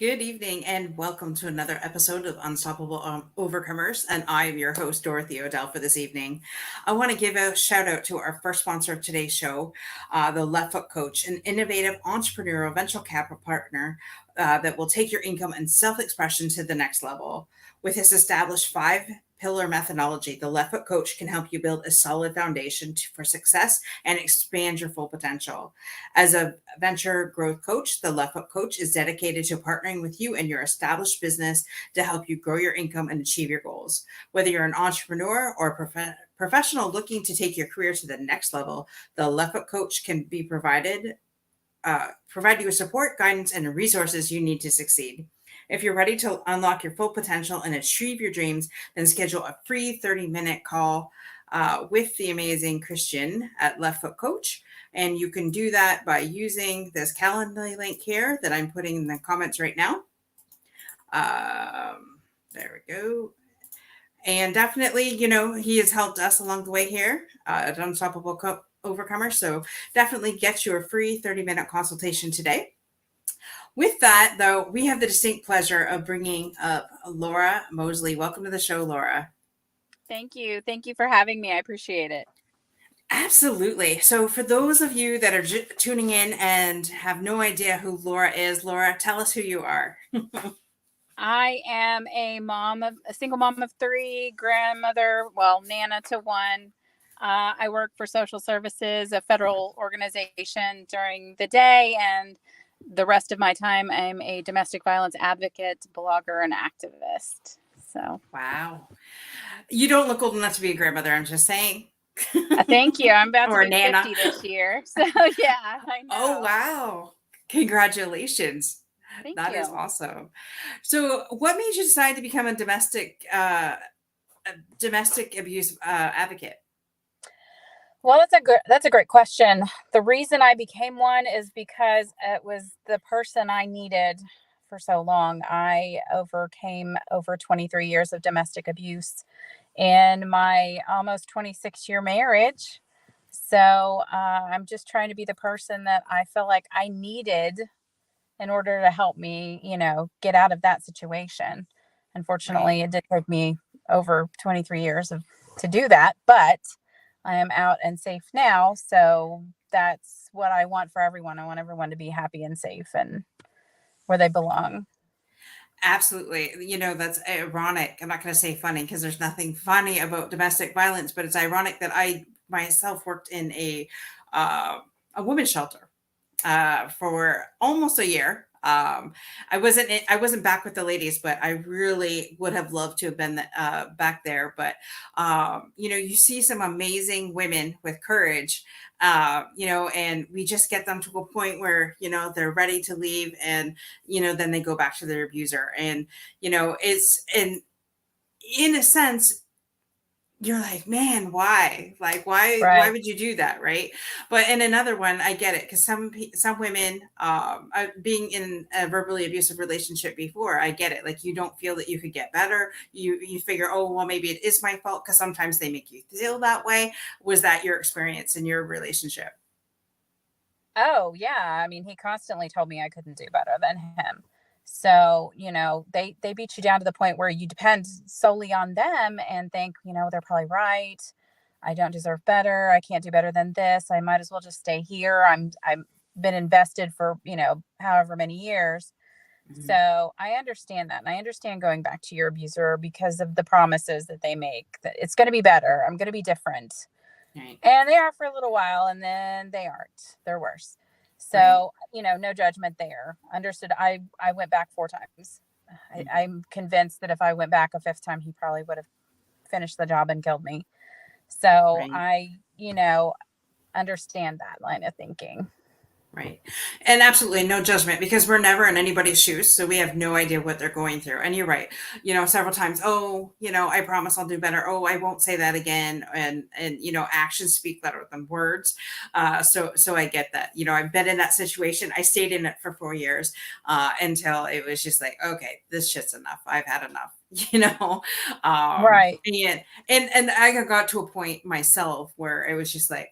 Good evening and welcome to another episode of Unstoppable Overcomers. And I am your host, Dorothy Odell, for this evening. I want to give a shout out to our first sponsor of today's show, the Left Foot Coach, an innovative entrepreneurial venture capital partner that will take your income and self expression to the next level. With his established five-pillar methodology, the Left Foot Coach can help you build a solid foundation for success and expand your full potential. As a venture growth coach, the Left Foot Coach is dedicated to partnering with you and your established business to help you grow your income and achieve your goals. Whether you're an entrepreneur or professional looking to take your career to the next level, the Left Foot Coach can be provide you with support, guidance, and resources you need to succeed. If you're ready to unlock your full potential and achieve your dreams, then schedule a free 30-minute call with the amazing Christian at Left Foot Coach. And you can do that by using this Calendly link here that I'm putting in the comments right now. There we go. And definitely, he has helped us along the way here at Unstoppable Overcomer. So definitely get your free 30-minute consultation today. With that, though, we have the distinct pleasure of bringing up Laura Moseley. Welcome to the show, Laura. Thank you. Thank you for having me. I appreciate it. Absolutely. So for those of you that are tuning in and have no idea who Laura is, Laura, tell us who you are. I am a single mom of three, grandmother, Nana to one. I work for social services, a federal organization during the day, and the rest of my time, I'm a domestic violence advocate, blogger, and activist. So, wow. You don't look old enough to be a grandmother, I'm just saying. Thank you. I'm about or to be Nana. 50 this year. So, yeah, I know. Oh, wow. Congratulations. Thank That you. is awesome. So what made you decide to become a domestic abuse advocate? Well, that's a great question. The reason I became one is because it was the person I needed for so long. I overcame over 23 years of domestic abuse in my almost 26-year marriage. So I'm just trying to be the person that I feel like I needed in order to help me, get out of that situation. Unfortunately, It did take me over 23 years to do that, but I am out and safe now. So that's what I want for everyone. I want everyone to be happy and safe and where they belong. Absolutely. That's ironic. I'm not going to say funny because there's nothing funny about domestic violence, but it's ironic that I myself worked in a women's shelter for almost a year. I wasn't back with the ladies, but I really would have loved to have been back there. But you see some amazing women with courage, and we just get them to a point where they're ready to leave, and then they go back to their abuser, and it's in a sense you're like, man, why? Like, why would you do that, right? But in another one, I get it because some women, being in a verbally abusive relationship before, I get it. Like, you don't feel that you could get better. You figure, oh, well, maybe it is my fault because sometimes they make you feel that way. Was that your experience in your relationship? Oh yeah, I mean, he constantly told me I couldn't do better than him. So, they beat you down to the point where you depend solely on them and think, they're probably right. I don't deserve better. I can't do better than this. I might as well just stay here. I've been invested for, however many years. Mm-hmm. So I understand that. And I understand going back to your abuser because of the promises that they make that it's going to be better. I'm going to be different. Right. And they are for a little while and then they aren't. They're worse. So, no judgment there. Understood. I went back 4 times. Mm-hmm. I'm convinced that if I went back a 5th time, he probably would have finished the job and killed me. So right. I, understand that line of thinking. Right. And absolutely no judgment because we're never in anybody's shoes. So we have no idea what they're going through. And you're right. Several times, I promise I'll do better. Oh, I won't say that again. And actions speak louder than words. So I get that. I've been in that situation. I stayed in it for 4 years until it was just like, okay, this shit's enough. I've had enough, right. And I got to a point myself where it was just like,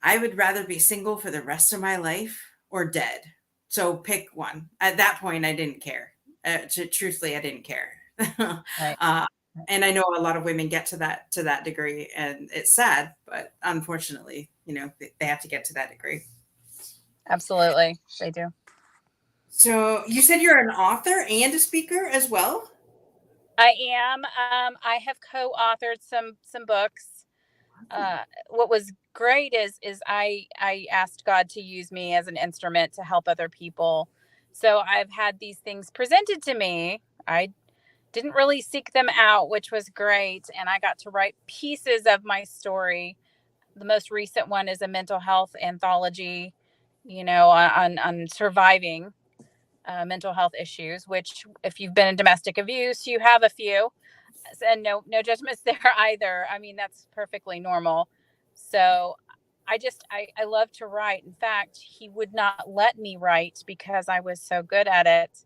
I would rather be single for the rest of my life or dead So pick one. At that point, I didn't care. Truthfully, I didn't care. Right. uh, and I know a lot of women get to that degree, and it's sad, but unfortunately, they have to get to that degree. Absolutely. They do. So you said you're an author and a speaker as well. I am. I have co-authored some books. What was great is I asked God to use me as an instrument to help other people. So I've had these things presented to me. I didn't really seek them out, which was great, and I got to write pieces of my story. The most recent one is a mental health anthology, on surviving mental health issues. Which, if you've been in domestic abuse, you have a few, and no judgments there either. I mean, that's perfectly normal. So I love to write. In fact, he would not let me write because I was so good at it.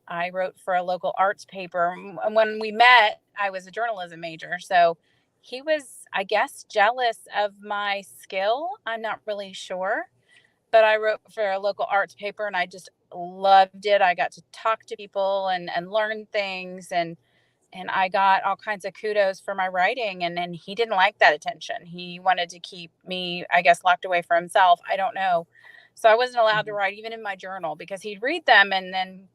I wrote for a local arts paper, and when we met, I was a journalism major. So he was, I guess, jealous of my skill. I'm not really sure, but I wrote for a local arts paper and I just loved it. I got to talk to people and learn things, and I got all kinds of kudos for my writing, and he didn't like that attention. He wanted to keep me, I guess, locked away for himself. I don't know. So I wasn't allowed to Mhm. write even in my journal because he'd read them and then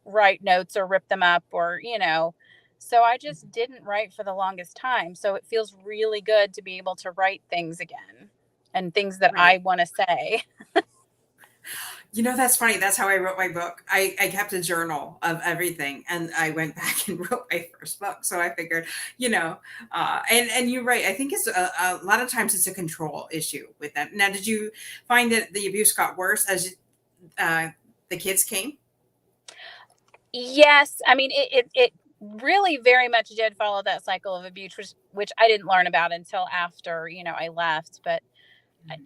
write notes or rip them up, or. So I just didn't write for the longest time. So it feels really good to be able to write things again and things that I Right. want to say. That's funny. That's how I wrote my book. I kept a journal of everything, and I went back and wrote my first book. So I figured, and you're right. I think it's a lot of times it's a control issue with them. Now, did you find that the abuse got worse as uh, the kids came? Yes, I mean it really very much did follow that cycle of abuse, which I didn't learn about until after I left. But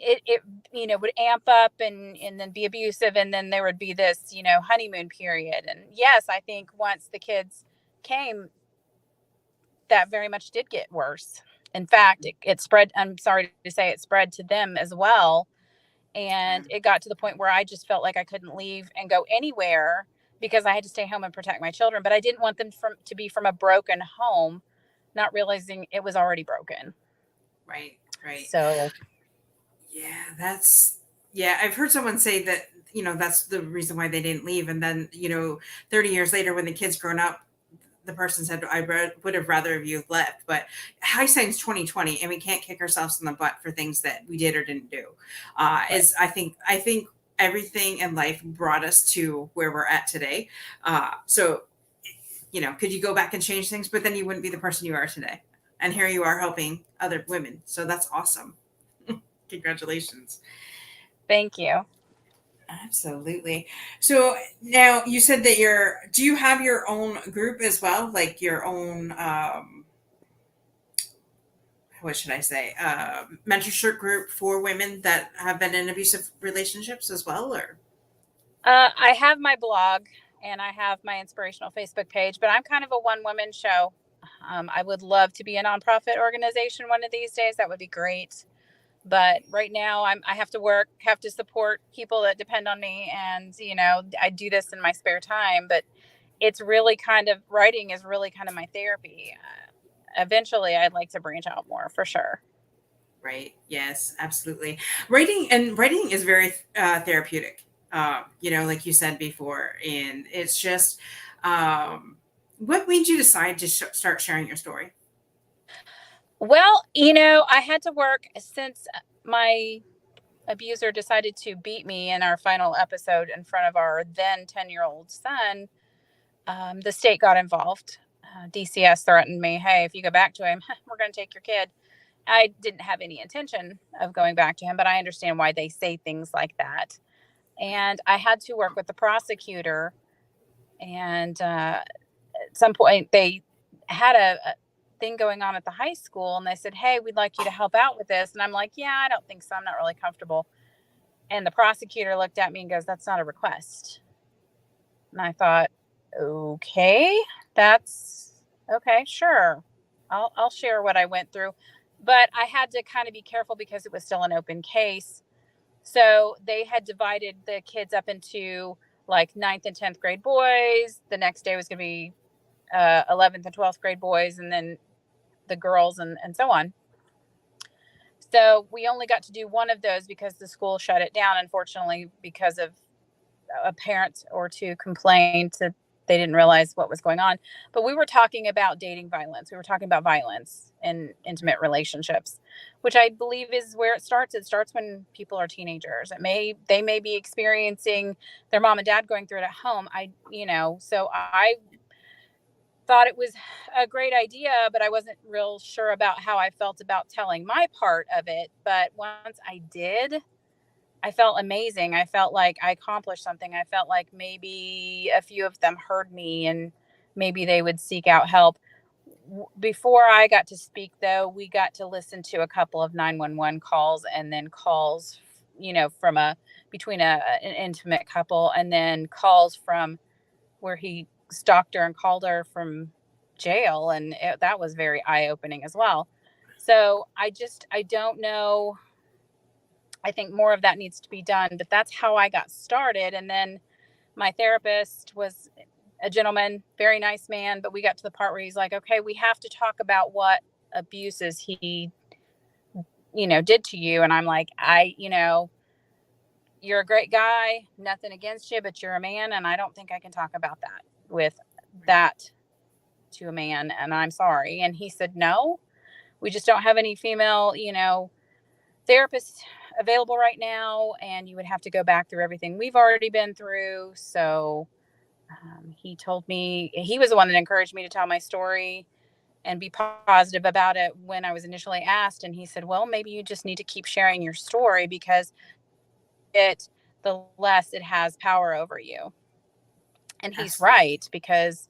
it would amp up and then be abusive, and then there would be this honeymoon period. And yes, I think once the kids came, that very much did get worse. In fact, it spread. I'm sorry to say, it spread to them as well, and it got to the point where I just felt like I couldn't leave and go anywhere because I had to stay home and protect my children. But I didn't want them to be from a broken home, not realizing it was already broken. Right, right. So Yeah, yeah, I've heard someone say that, that's the reason why they didn't leave. And then, 30 years later, when the kid's grown up, the person said, would have rather have you left. But hindsight's 2020, and we can't kick ourselves in the butt for things that we did or didn't do. right. I think everything in life brought us to where we're at today. So, could you go back and change things? But then you wouldn't be the person you are today. And here you are helping other women. So that's awesome. Congratulations. Thank you. Absolutely. So now you said that do you have your own group as well? Like your own, what should I say, mentorship group for women that have been in abusive relationships as well? Or, I have my blog and I have my inspirational Facebook page, but I'm kind of a one woman show. I would love to be a nonprofit organization one of these days. That would be great. But right now I have to work, have to support people that depend on me. And, I do this in my spare time, but it's really kind of, writing is really kind of my therapy. Eventually I'd like to branch out more for sure. right. Yes, absolutely. Writing is very therapeutic. Like you said before, and it's just, what made you decide to start sharing your story? Well, I had to work since my abuser decided to beat me in our final episode in front of our then 10-year-old son. The state got involved. DCS threatened me, hey, if you go back to him, we're going to take your kid. I didn't have any intention of going back to him, but I understand why they say things like that. And I had to work with the prosecutor. And at some point, they had a thing going on at the high school, and they said, hey, we'd like you to help out with this. And I'm like, yeah, I don't think so. I'm not really comfortable. And the prosecutor looked at me and goes, that's not a request. And I thought, okay, that's okay, sure. I'll share what I went through. But I had to kind of be careful because it was still an open case. So they had divided the kids up into like ninth and 10th grade boys. The next day was going to be 11th and 12th grade boys, and then the girls, and so on. So we only got to do one of those because the school shut it down, unfortunately, because of a parent or two complained that they didn't realize what was going on. But we were talking about dating violence. We were talking about violence in intimate relationships, which I believe is where it starts. It starts when people are teenagers. They may be experiencing their mom and dad going through it at home. So I thought it was a great idea, but I wasn't real sure about how I felt about telling my part of it. But once I did, I felt amazing. I felt like I accomplished something. I felt like maybe a few of them heard me and maybe they would seek out help. Before I got to speak, though, we got to listen to a couple of 911 calls, and then calls, from between an intimate couple, and then calls from where he stalked her and called her from jail. And that was very eye opening as well. So I don't know. I think more of that needs to be done, but that's how I got started. And then my therapist was a gentleman, very nice man, but we got to the part where he's like, okay, we have to talk about what abuses he, did to you. And I'm like, you're a great guy, nothing against you, but you're a man. And I don't think I can talk about that with that to a man. And I'm sorry. And he said, no, we just don't have any female, therapists available right now, and you would have to go back through everything we've already been through. So he told me, he was the one that encouraged me to tell my story and be positive about it when I was initially asked. And he said, well, maybe you just need to keep sharing your story, because the less it has power over you. And he's right, because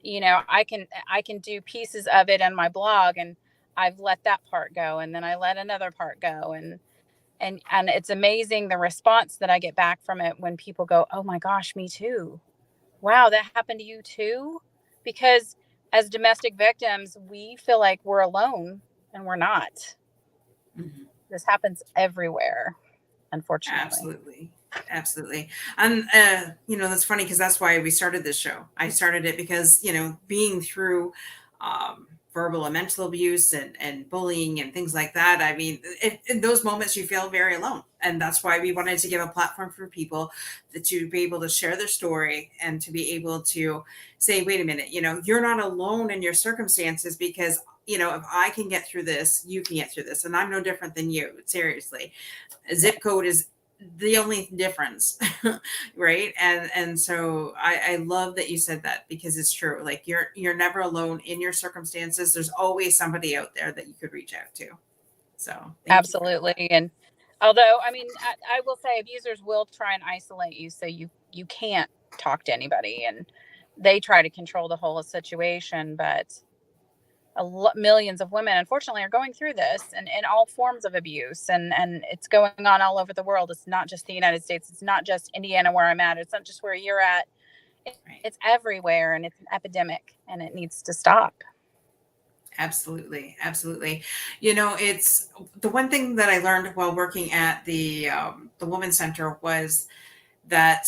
I can do pieces of it in my blog, and I've let that part go, and then I let another part go, and it's amazing the response that I get back from it when people go, oh my gosh, me too. Wow, that happened to you too? Because as domestic victims, we feel like we're alone, and we're not. Mm-hmm. This happens everywhere, unfortunately. Absolutely. And that's funny, because that's why we started this show. I started it because being through verbal and mental abuse and bullying and things like that, I mean, in those moments you feel very alone, and that's why we wanted to give a platform for people to be able to share their story and to be able to say, wait a minute, you're not alone in your circumstances, because if I can get through this, you can get through this, and I'm no different than you. Seriously, a zip code is the only difference. Right. And so I love that you said that, because it's true. Like, you're never alone in your circumstances. There's always somebody out there that you could reach out to. So absolutely. And although, I mean, I will say abusers will try and isolate you, so you can't talk to anybody, and they try to control the whole situation. But millions of women, unfortunately, are going through this, and all forms of abuse, and it's going on all over the world. It's not just the United States. It's not just Indiana, where I'm at. It's not just where you're at. It's everywhere, and it's an epidemic, and it needs to stop. Absolutely. It's the one thing that I learned while working at the Women's Center was that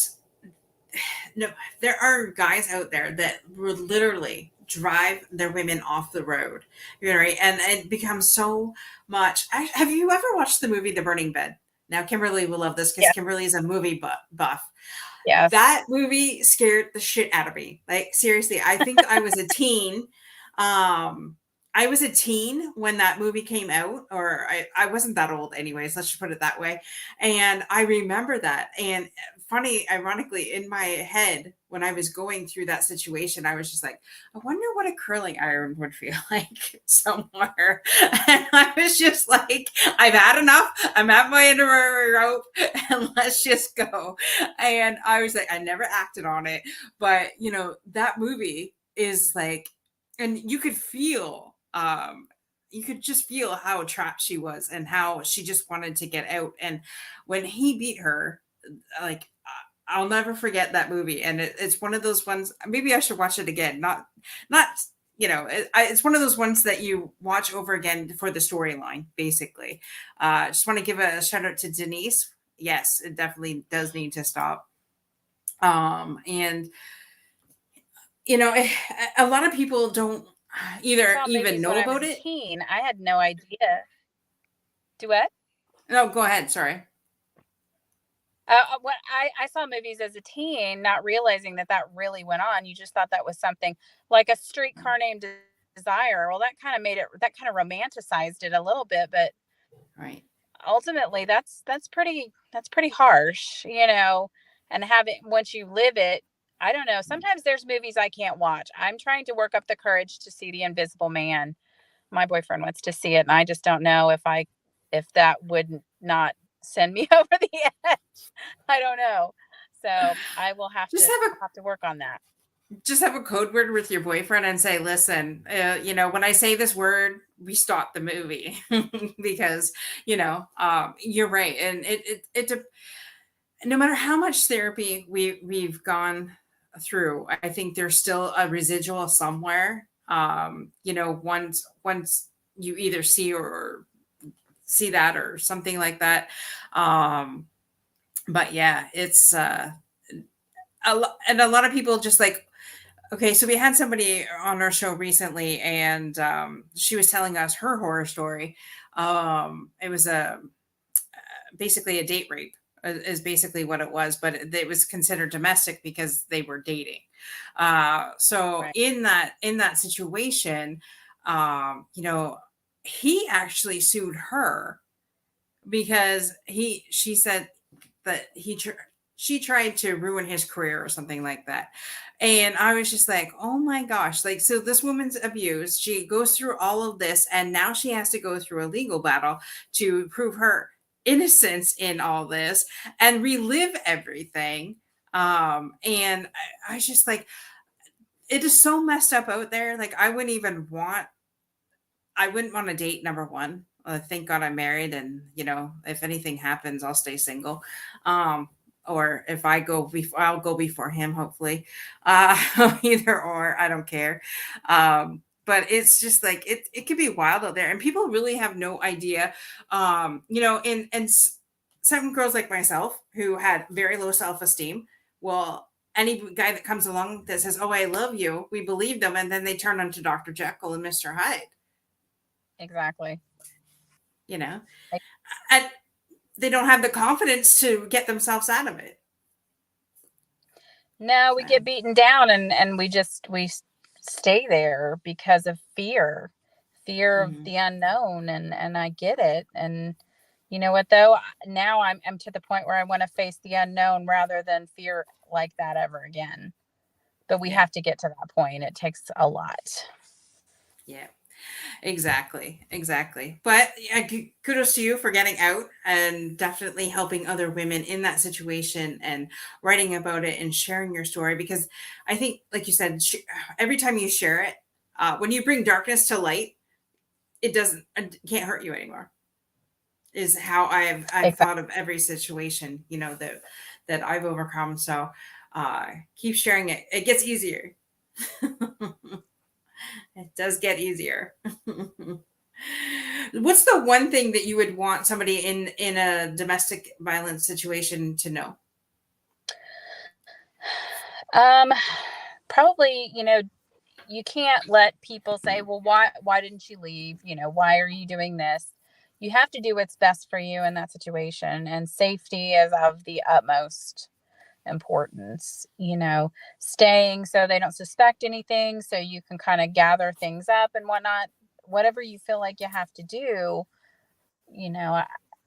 there are guys out there that would literally drive their women off the road, right? And it becomes so much. Have you ever watched the movie The Burning Bed? Now, Kimberly will love this, because Kimberly is a movie buff. Yeah, that movie scared the shit out of me. Like, seriously, I think I was a teen. I was a teen when that movie came out, or I wasn't that old anyways, let's just put it that way. And I remember that. And funny, ironically, in my head, when I was going through that situation, I was just like, I wonder what a curling iron would feel like somewhere. And I was just like, I've had enough. I'm at my end of my rope, and let's just go. And I was like, I never acted on it. But, that movie is like, and you could just feel how trapped she was and how she just wanted to get out. And when he beat her, like, I'll never forget that movie. And it's one of those ones, maybe I should watch it again. It's one of those ones that you watch over again for the storyline, basically. Just want to give a shout out to Denise. yes, it definitely does need to stop. And a lot of people don't I either saw even movies know when I was about a it. teen. I had no idea. Duet? No, go ahead. Sorry. What I saw movies as a teen, not realizing that that really went on. You just thought that was something like a streetcar named Desire. Well, that kind of made it, that kind of romanticized it a little bit, but Right. ultimately that's pretty harsh, you know, and have it once you live it. I don't know. Sometimes there's movies I can't watch. I'm trying to work up the courage to see The Invisible Man. My boyfriend wants to see it, and I just don't know if that would not send me over the edge. I don't know. So I will Just have to work on that. have a code word with your boyfriend and say, listen, when I say this word, we stop the movie because, you're right. And no matter how much therapy we've gone through, I think there's still a residual somewhere. Once you either see that or something like that. Um, but yeah, it's and a lot of people just like, okay, so we had somebody on our show recently, and she was telling us her horror story. It was basically a date rape is basically what it was, but it was considered domestic because they were dating. So Right. in that situation, he actually sued her because she said that she tried to ruin his career or something like that. And I was just like, oh my gosh, like, so this woman's abused, she goes through all of this, and now she has to go through a legal battle to prove her innocence in all this and relive everything. And I was just like, it is so messed up out there. Like, I wouldn't want to date, number one. Thank God I'm married, and if anything happens, I'll stay single. Or if I go before, I'll go before him, hopefully. Either or, I don't care. But it's just like it could be wild out there, and people really have no idea. Some girls like myself who had very low self esteem. Well, any guy that comes along that says, "Oh, I love you," we believe them, and then they turn into Dr. Jekyll and Mr. Hyde. Exactly. you know Like, and they don't have the confidence to get themselves out of it. no, So, we get beaten down, and we stay there because of fear of mhm. the unknown, and I get it. And you know what though? Now I'm to the point where I want to face the unknown rather than fear like that ever again. But we Yeah, have to get to that point. It takes a lot. yeah, exactly. But yeah, kudos to you for getting out and definitely helping other women in that situation and writing about it and sharing your story, because I think, like you said, every time you share it, when you bring darkness to light, it can't hurt you anymore, is how I've Exactly. thought of every situation, that I've overcome. So keep sharing it. It gets easier. It does get easier. What's the one thing that you would want somebody in a domestic violence situation to know? Um, Probably, you can't let people say, well, why didn't you leave? Why are you doing this? You have to do what's best for you in that situation, and safety is of the utmost importance. Staying so they don't suspect anything, so you can kind of gather things up and whatnot. Whatever you feel like you have to do, you know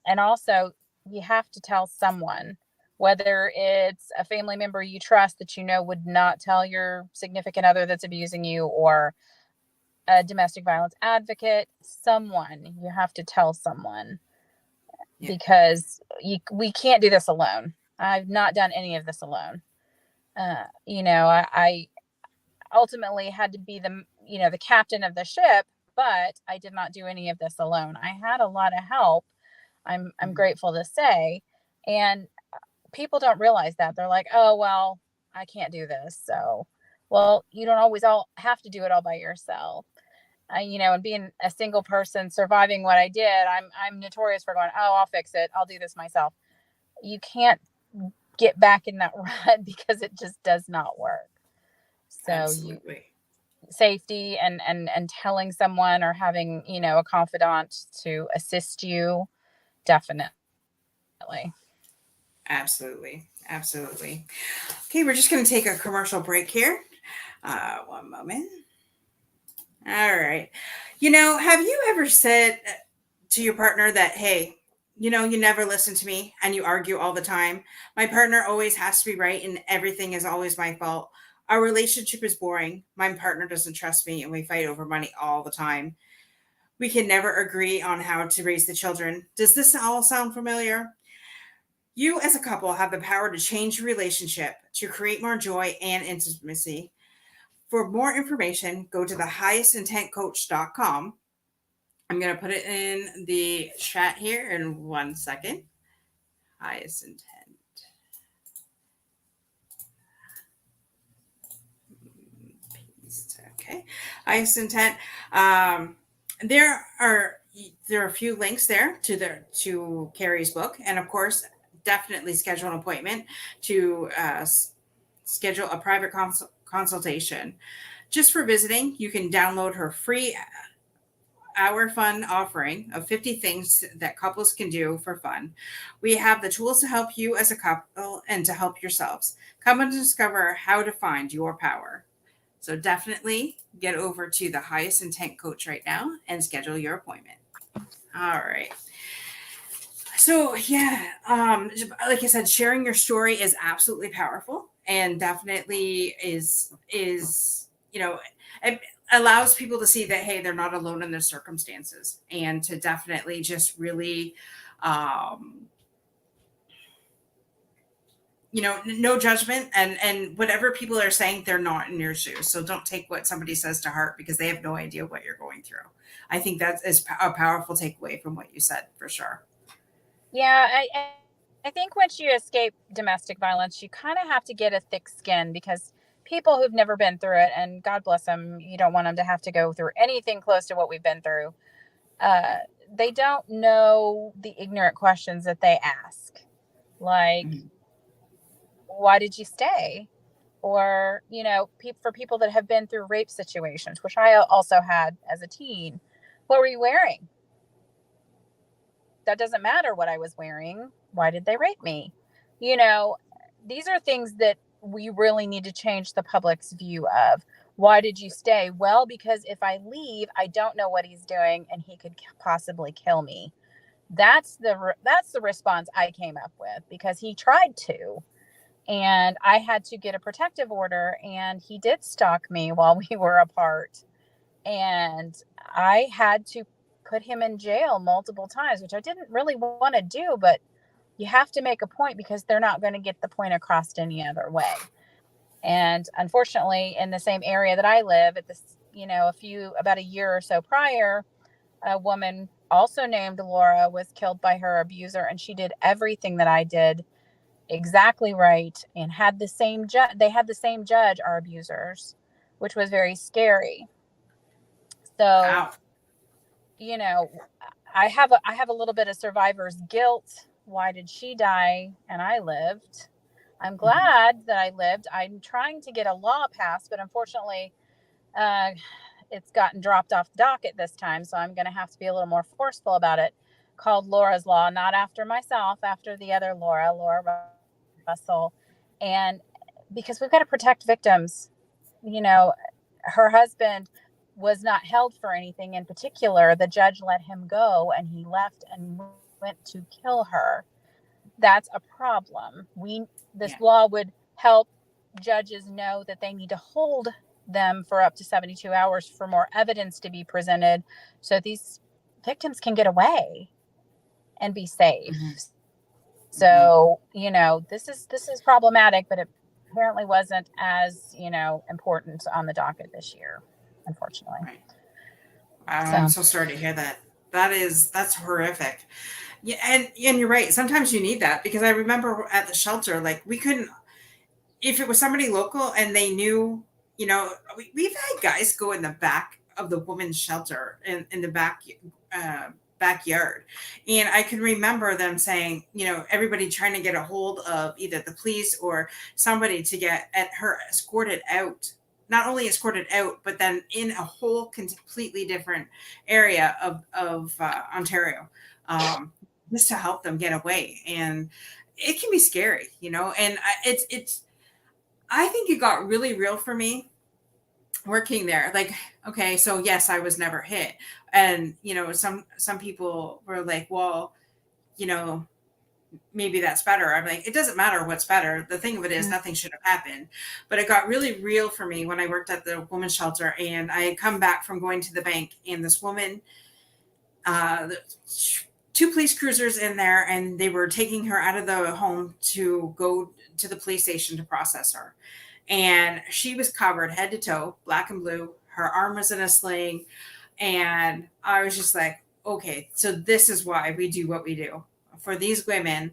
and also you have to tell someone, whether it's a family member you trust that would not tell your significant other that's abusing you, or a domestic violence advocate. Someone, you have to tell someone, Yeah. because we can't do this alone. I've not done any of this alone. I ultimately had to be the captain of the ship, but I did not do any of this alone. I had a lot of help. I'm Mhm. grateful to say. And people don't realize that. They're like, "Oh, well, I can't do this." So, well, you don't always all have to do it all by yourself. And being a single person surviving what I did, I'm notorious for going, "Oh, I'll fix it. I'll do this myself." you can't get back in that rut because it just does not work. So you Absolutely. safety and telling someone or having, a confidant to assist you, definitely. Absolutely. Absolutely. Okay, we're just going to take a commercial break here. One moment. All right. Have you ever said to your partner that, hey, you never listen to me and you argue all the time? My partner always has to be right and everything is always my fault. Our relationship is boring. My partner doesn't trust me and we fight over money all the time. We can never agree on how to raise the children. Does this all sound familiar? You, as a couple, have the power to change your relationship to create more joy and intimacy. For more information, go to thehighestintentcoach.com. I'm going to put it in the chat here in 1 second. Highest intent. Okay. Highest intent. There are a few links there to Carrie's book, and of course, definitely schedule an appointment to schedule a private consultation. Just for visiting, you can download her free hour fun offering of 50 things that couples can do for fun. We have the tools to help you as a couple and to help yourselves. Come and discover how to find your power. So definitely get over to the highest intent coach right now and schedule your appointment. All right. So yeah, like I said, sharing your story is absolutely powerful and definitely is it allows people to see that hey, they're not alone in their circumstances, and to definitely just really um, no judgment, and whatever people are saying, they're not in your shoes, so don't take what somebody says to heart because they have no idea what you're going through. I think that is a powerful takeaway from what you said, for sure. Yeah, I think once you escape domestic violence, you kind of have to get a thick skin because people who've never been through it, and God bless them, you don't want them to have to go through anything close to what we've been through. Uh, they don't know the ignorant questions that they ask, like, Mhm. why did you stay? Or, for people that have been through rape situations, which I also had as a teen, what were you wearing? That doesn't matter what I was wearing. Why did they rape me? You know, these are things that we really need to change the public's view of. Why did you stay? Well, because if I leave, I don't know what he's doing and he could possibly kill me. That's the response I came up with because he tried to, and I had to get a protective order, and he did stalk me while we were apart, and I had to put him in jail multiple times, which I didn't really want to do, but you have to make a point because they're not going to get the point across any other way. And unfortunately, in the same area that I live, at this, about a year or so prior, a woman also named Laura was killed by her abuser, and she did everything that I did exactly right and had the same judge. They had the same judge, our abusers, which was very scary. So, Wow. you know, I have a little bit of survivor's guilt. Why did she die and I lived? I'm Mhm. glad that I lived. I'm trying to get a law passed, but unfortunately, uh, it's gotten dropped off the docket this time. So I'm going to have to be a little more forceful about it. Called Laura's Law, not after myself, after the other Laura Russell. And because we've got to protect victims, you know, her husband was not held for anything in particular. The judge let him go and he left and went to kill her. That's a problem. This Yeah. law would help judges know that they need to hold them for up to 72 hours for more evidence to be presented so these victims can get away and be safe. Mhm. Mhm. So, this is problematic, but it apparently wasn't as, important on the docket this year, unfortunately. Right. I'm So, so sorry to hear that. That's horrific. Yeah, and you're right. Sometimes you need that because I remember at the shelter, like we couldn't, if it was somebody local and they knew, we've had guys go in the back of the women's shelter in the back backyard. And I can remember them saying, everybody trying to get a hold of either the police or somebody to get at her escorted out. Not only escorted out, but then in a whole completely different area of Ontario, just to help them get away. And it can be scary, and I think it got really real for me working there. Like, okay, so yes, I was never hit. And, some people were like, well, you know, maybe that's better. I'm like, it doesn't matter what's better. The thing of it is nothing should have happened. But it got really real for me when I worked at the women's shelter, and I had come back from going to the bank, and this woman, two police cruisers in there, and they were taking her out of the home to go to the police station to process her. And she was covered head to toe, black and blue. Her arm was in a sling. And I was just like, okay, so this is why we do what we do for these women,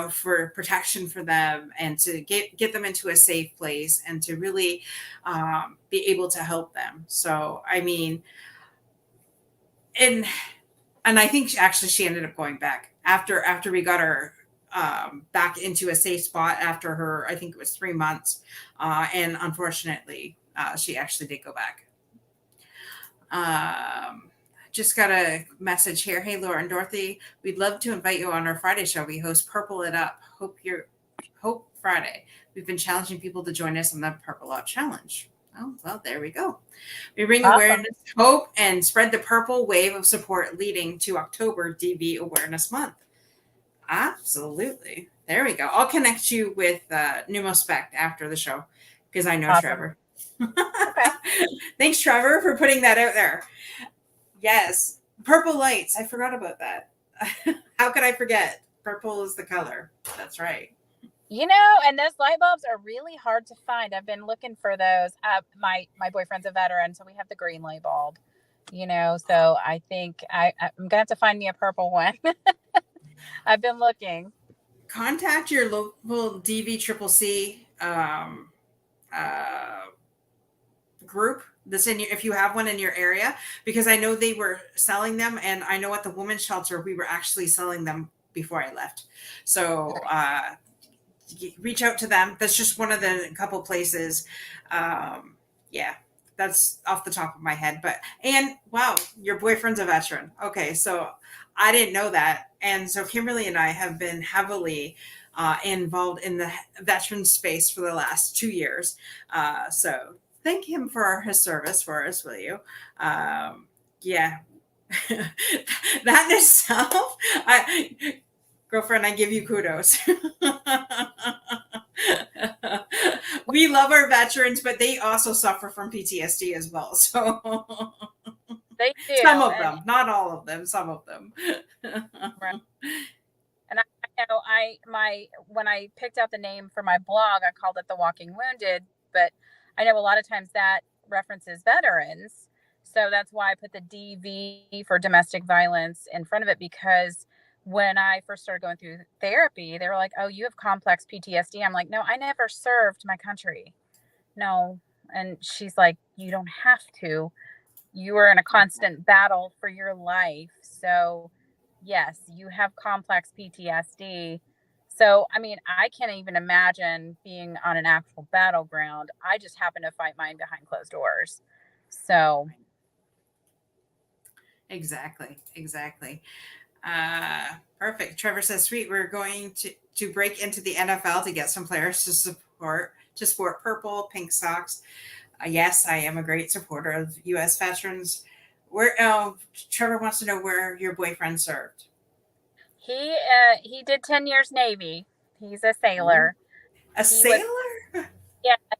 for protection for them, and to get them into a safe place, and to really be able to help them. So, I mean, and I think she ended up going back after we got her back into a safe spot after her, I think it was 3 months. And unfortunately, she actually did go back. Just got a message here. Hey, Laura and Dorothy, we'd love to invite you on our Friday show. We host Purple It Up. Hope Friday. We've been challenging people to join us on the Purple Up Challenge. Oh, well, there we go. We bring awareness, hope, and spread the purple wave of support leading to October DV Awareness Month. Absolutely. There we go. I'll connect you with Pneumospect after the show, because I know Trevor. Okay. Thanks, Trevor, for putting that out there. Yes. Purple lights. I forgot about that. How could I forget? Purple is the color. That's right. And those light bulbs are really hard to find. I've been looking for those. My boyfriend's a veteran, so we have the green light bulb. So I think I'm gonna have to find me a purple one. I've been looking. Contact your local DVCCC group if you have one in your area, because I know they were selling them, and I know at the women's shelter we were actually selling them before I left. So reach out to them. That's just one of the couple places. Yeah, that's off the top of my head. And wow, your boyfriend's a veteran. Okay, so I didn't know that. And so Kimberly and I have been heavily involved in the veteran space for the last 2 years. So thank him for his service for us, will you? Yeah. That in itself, girlfriend, I give you kudos. We love our veterans, but they also suffer from PTSD as well. So they do. Some of them, not all of them, some of them. Right. And when I picked out the name for my blog, I called it The Walking Wounded, but I know a lot of times that references veterans. So that's why I put the DV for domestic violence in front of it, because when I first started going through therapy, they were like, oh, you have complex PTSD. I'm like, no, I never served my country. No. And she's like, you don't have to. You are in a constant battle for your life. So yes, you have complex PTSD. So, I mean, I can't even imagine being on an actual battleground. I just happen to fight mine behind closed doors. So. Exactly. Perfect. Trevor says, sweet. We're going to break into the NFL to get some players to sport purple, pink socks. Yes, I am a great supporter of U.S. veterans. Trevor wants to know where your boyfriend served. He did 10 years Navy. He's a sailor. Sailor?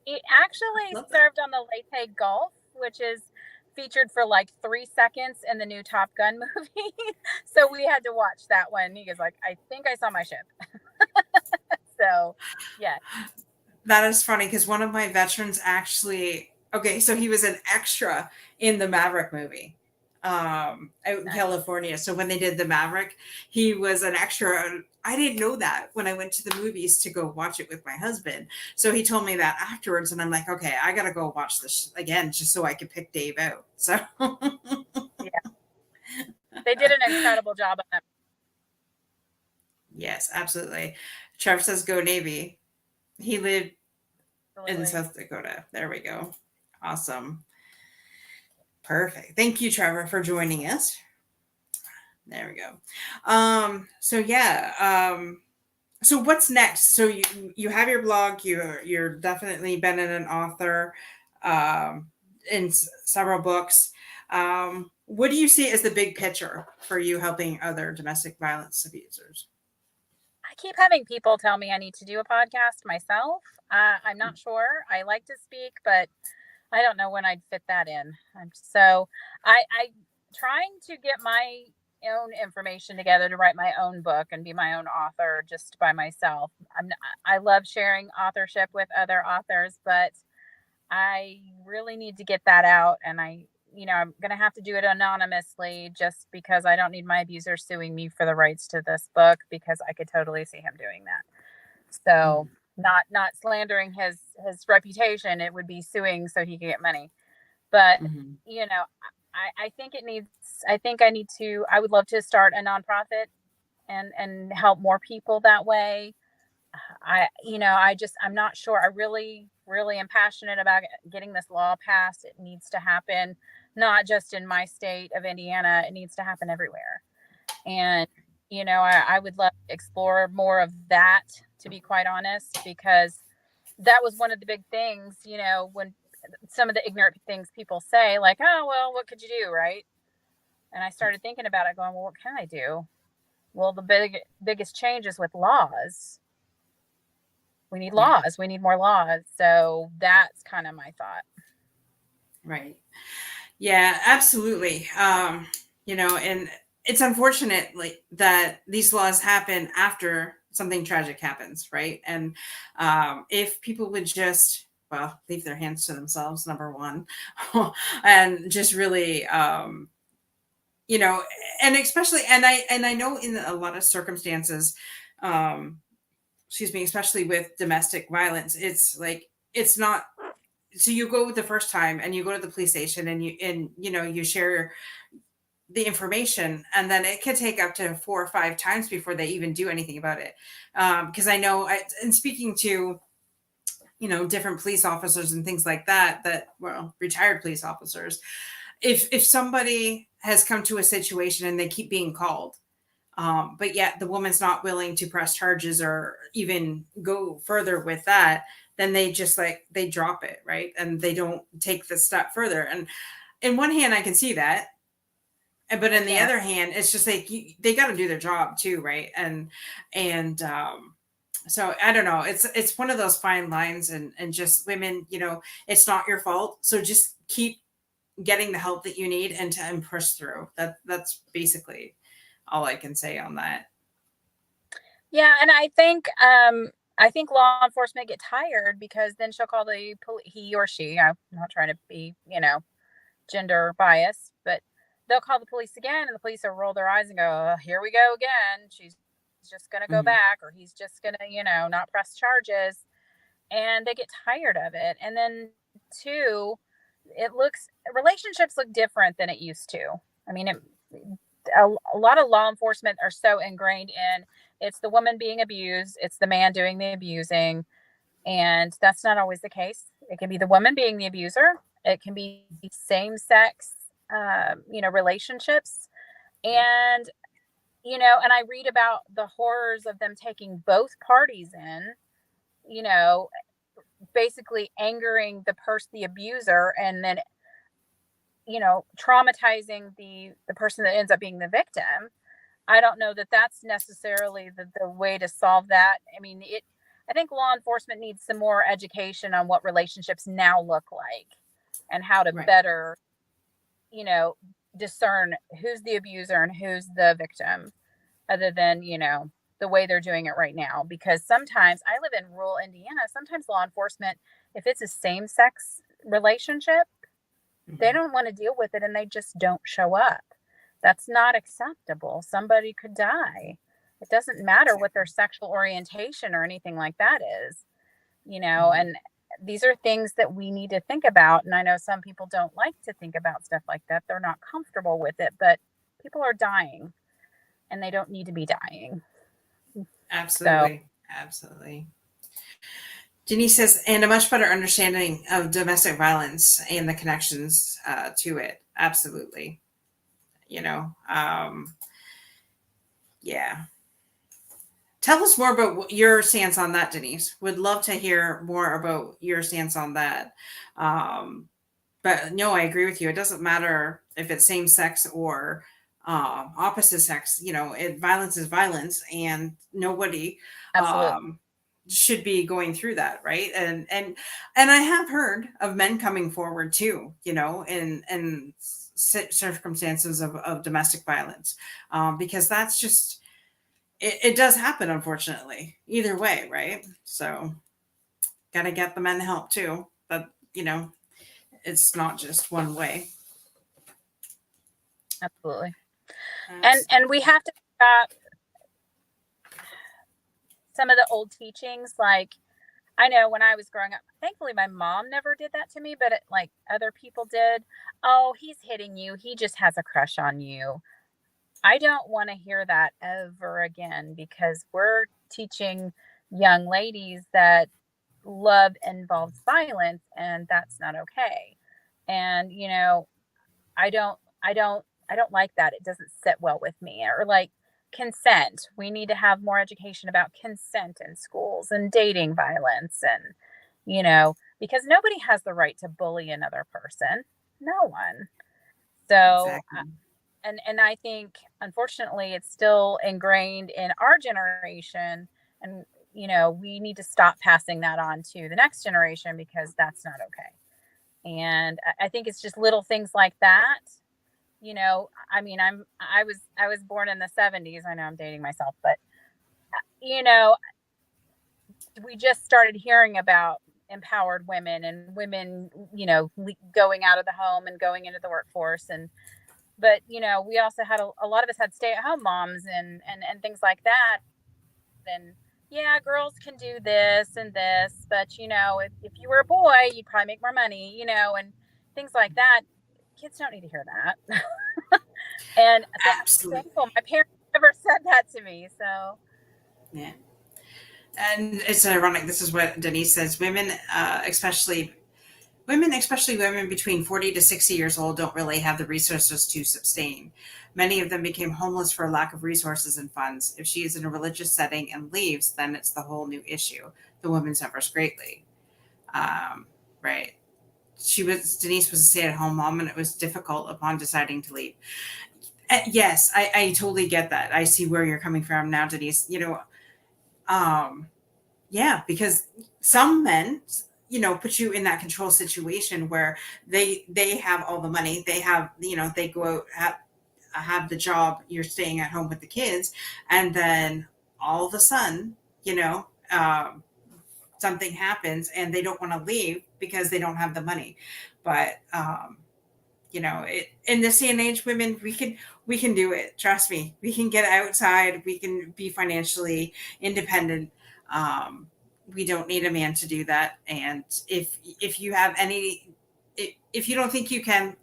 He actually served on the Leyte Gulf, which is featured for like 3 seconds in the new Top Gun movie. So we had to watch that one. He was like, I think I saw my ship. So, yeah. That is funny, because one of my veterans actually, so he was an extra in the Maverick movie out in California. So when they did the Maverick, he was an extra. I didn't know that when I went to the movies to go watch it with my husband. So he told me that afterwards, and I'm like, okay, I got to go watch this again just so I could pick Dave out. So yeah. They did an incredible job on that. Yes, absolutely. Trevor says go Navy. He lived in Absolutely. South Dakota. There we go. Awesome. Perfect. Thank you, Trevor, for joining us. There we go. So yeah. So what's next? So you have your blog. You're definitely been an author, um, in several books. What do you see as the big picture for you helping other domestic violence abusers? I keep having people tell me I need to do a podcast myself. I'm not sure. I like to speak, but I don't know when I'd fit that in. I trying to get my own information together to write my own book and be my own author just by myself. I love sharing authorship with other authors, but I really need to get that out, and I'm going to have to do it anonymously just because I don't need my abuser suing me for the rights to this book, because I could totally see him doing that. So, not slandering his reputation, it would be suing so he could get money. But, Mm-hmm. you know, I think it needs I think I would love to start a nonprofit and help more people that way. I'm not sure. I really, really am passionate about getting this law passed. It needs to happen, not just in my state of Indiana. It needs to happen everywhere. And, I would love to explore more of that, to be quite honest, because that was one of the big things, when some of the ignorant things people say, like, oh, well, what could you do? Right. And I started thinking about it, going, well, what can I do? Well, biggest change is with laws. We need Yeah. laws. We need more laws. So that's kind of my thought. Right. Yeah, absolutely. And it's unfortunate like that these laws happen after something tragic happens, right? And if people would just leave their hands to themselves, number one, and just really you know, and especially and I know in a lot of circumstances, um, excuse me, especially with domestic violence, it's like it's not so you go the first time and you go to the police station and you share the information, and then it could take up to 4 or 5 times before they even do anything about it, because I know and speaking to different police officers and things like that retired police officers, if somebody has come to a situation and they keep being called, but yet the woman's not willing to press charges or even go further with that, then they just they drop it, right? And they don't take the step further. And in one hand, I can see that. But in the Yeah. other hand, it's just they got to do their job too, right? And so I don't know. It's one of those fine lines, and just women, it's not your fault. So just keep getting the help that you need and push through. That's basically all I can say on that. Yeah. And I think law enforcement get tired, because then she'll call he or she, I'm not trying to be, gender biased, but they'll call the police again, and the police will roll their eyes and go, oh, here we go again. She's just going to go Hmm. back, or he's just going to, not press charges. And they get tired of it. And then, two, relationships look different than it used to. I mean, a lot of law enforcement are so ingrained in, it's the woman being abused, it's the man doing the abusing. And that's not always the case. It can be the woman being the abuser, it can be same sex, relationships. And, and I read about the horrors of them taking both parties in, you know, basically angering the abuser, and then, traumatizing the person that ends up being the victim. I don't know that that's necessarily the way to solve that. I mean, I think law enforcement needs some more education on what relationships now look like, and how to Right. better, you know, discern who's the abuser and who's the victim, other than, the way they're doing it right now. Because sometimes, I live in rural Indiana, sometimes law enforcement, if it's a same sex relationship, they Hmm. don't want to deal with it, and they just don't show up. That's not acceptable. Somebody could die. It doesn't matter what their Exactly. sexual orientation or anything like that is, Hmm. and these are things that we need to think about. And I know some people don't like to think about stuff like that. They're not comfortable with it, but people are dying and they don't need to be dying. So Absolutely. Absolutely. Denise says, and a much better understanding of domestic violence and the connections to it. Absolutely. You know, yeah. Tell us more about your stance on that, Denise. Would love to hear more about your stance on that. Um, but no, I agree with you. It doesn't matter if it's same sex or opposite sex. You know, violence is violence, and nobody absolutely. um, should be going through that, right? And I have heard of men coming forward too. You know, in circumstances of domestic violence, because that's just it does happen, unfortunately. Either way, right? So, gotta get the men help too. But you know, it's not just one way. Absolutely. And we Absolutely. have to stop some of the old teachings. Like, I know when I was growing up, thankfully my mom never did that to me, but like other people did. Oh, he's hitting you. He just has a crush on you. I don't want to hear that ever again, because we're teaching young ladies that love involves violence and that's not okay. And I don't like that. It doesn't sit well with me. Or like consent. We need to have more education about consent in schools and dating violence, and because nobody has the right to bully another person. No one. So Exactly. and I think unfortunately it's still ingrained in our generation, and we need to stop passing that on to the next generation, because that's not okay. And I think it's just little things like that. I mean, I was born in the 70s. I know I'm dating myself, but you know, we just started hearing about empowered women and women, going out of the home and going into the workforce. And but we also had a lot of us had stay-at-home moms and things like that. And yeah, girls can do this and this, but if you were a boy, you'd probably make more money, and things like that. Kids don't need to hear that. And so I'm Absolutely. thankful my parents never said that to me. So Yeah. And it's ironic. This is what Denise says. Especially women between 40 to 60 years old, don't really have the resources to sustain. Many of them became homeless for lack of resources and funds. If she is in a religious setting and leaves, then it's the whole new issue. The woman suffers greatly. Right. Denise was a stay at home mom, and it was difficult upon deciding to leave. Yes, I totally get that. I see where you're coming from now, Denise. Um, yeah, because some men, put you in that control situation where they have all the money, they have, they go out, have the job, you're staying at home with the kids, and then all of a sudden, you know, something happens and they don't want to leave because they don't have the money. But in this day and age, women, we can do it. Trust me, we can get outside, we can be financially independent. We don't need a man to do that. And if you have any, if you don't think you can,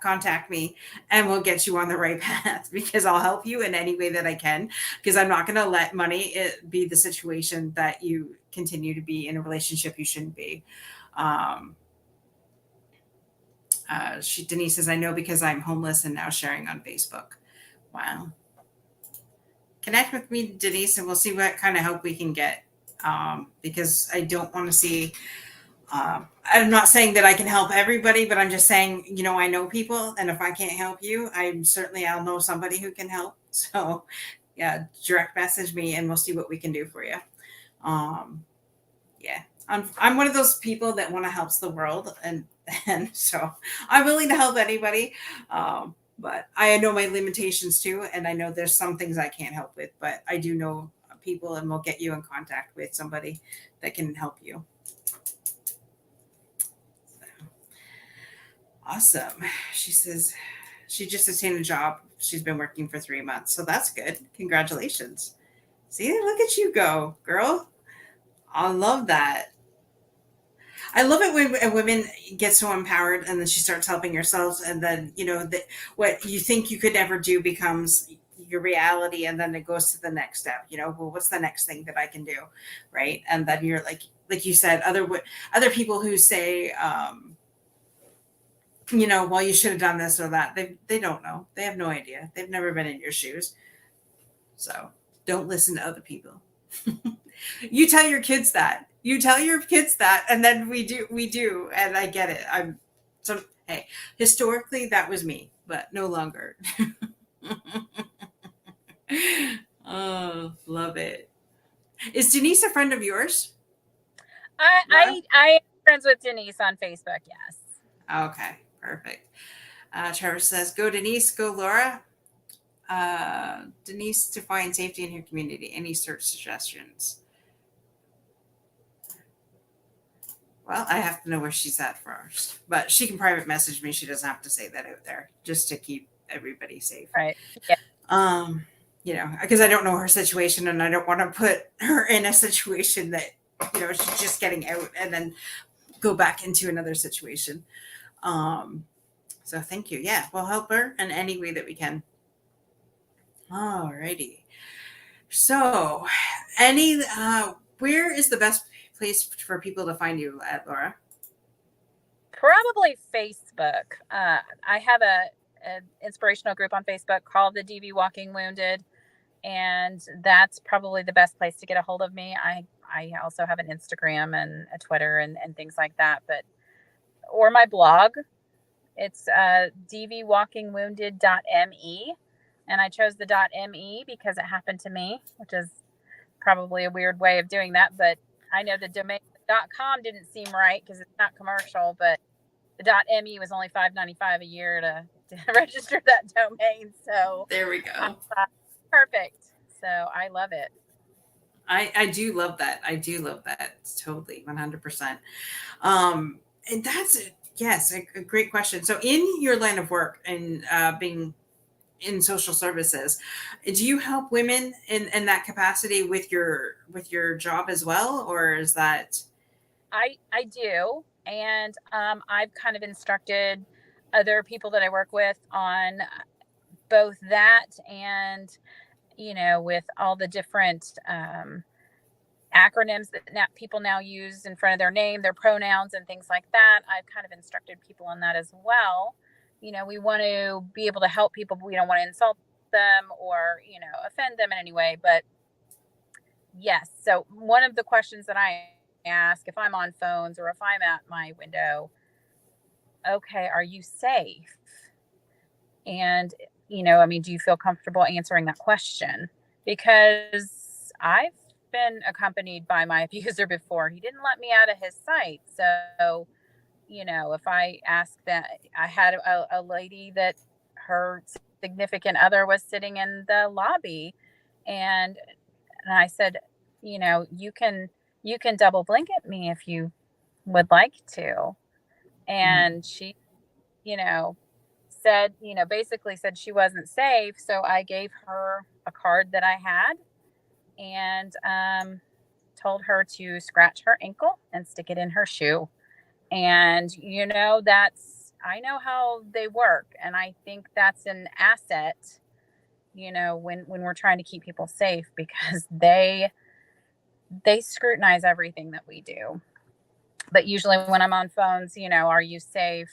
contact me and we'll get you on the right path, because I'll help you in any way that I can, because I'm not going to let money be the situation that you continue to be in a relationship you shouldn't be. um, Denise says, I know because I'm homeless and now sharing on Facebook. Wow. Connect with me, Denise, and we'll see what kind of help we can get. Because I don't want to see, I'm not saying that I can help everybody, but I'm just saying, I know people, and if I can't help you, I'll know somebody who can help. So, yeah, direct message me and we'll see what we can do for you. Um, yeah, I'm one of those people that want to help the world, and so I'm willing to help anybody. But I know my limitations too, and I know there's some things I can't help with, but I do know people, and we'll get you in contact with somebody that can help you. Awesome. She says she just attained a job. She's been working for 3 months, so that's good. Congratulations. See, look at you go, girl. I love that. I love it when a woman gets so empowered and then she starts helping herself, and then what you think you could never do becomes your reality, and then it goes to the next step. Well, what's the next thing that I can do, right? And then you're like you said, other people who say, well, you should have done this or that. They don't know. They have no idea. They've never been in your shoes. So don't listen to other people. You tell your kids that. You tell your kids that, and then we do, and I get it. So hey, historically that was me, but no longer. Oh, love it. Is Denise a friend of yours, Laura? I am friends with Denise on Facebook. Yes. Okay, perfect. Trevor says, "Go Denise, go Laura." Denise to find safety in her community. Any search suggestions? Well, I have to know where she's at first, but she can private message me. She doesn't have to say that out there, just to keep everybody safe. Right. Yeah. Because I don't know her situation, and I don't want to put her in a situation that she's just getting out and then go back into another situation. So thank you. Yeah, we'll help her in any way that we can. Alrighty. So, where is the best place for people to find you at, Laura? Probably Facebook. I have an inspirational group on Facebook called the DV Walking Wounded, and that's probably the best place to get a hold of me. I also have an Instagram and a Twitter and things like that, or my blog. It's dvwalkingwounded.me, and I chose the .me because it happened to me, which is probably a weird way of doing that, but I know the domain .com didn't seem right because it's not commercial, but the .me was only $5.95 a year to register that domain. So there we go. Perfect. So I love it. I do love that. I do love that. It's totally 100%. And that's it. Yes, a great question. So in your line of work and being in social services, do you help women in that capacity with your job as well, or is that? I do, and I've kind of instructed other people that I work with on both that and with all the different acronyms that people now use in front of their name, their pronouns, and things like that. I've kind of instructed people on that as well. We want to be able to help people, but we don't want to insult them or offend them in any way. But yes, so one of the questions that I ask if I'm on phones or if I'm at my window, okay, are you safe? And do you feel comfortable answering that question? Because I've been accompanied by my abuser before. He didn't let me out of his sight. So, if I ask that, I had a lady that her significant other was sitting in the lobby, and I said, you can double blink at me if you would like to. And she, you know, basically said she wasn't safe. So I gave her a card that I had and told her to scratch her ankle and stick it in her shoe. And, I know how they work. And I think that's an asset, when we're trying to keep people safe because they scrutinize everything that we do. But usually when I'm on phones, are you safe?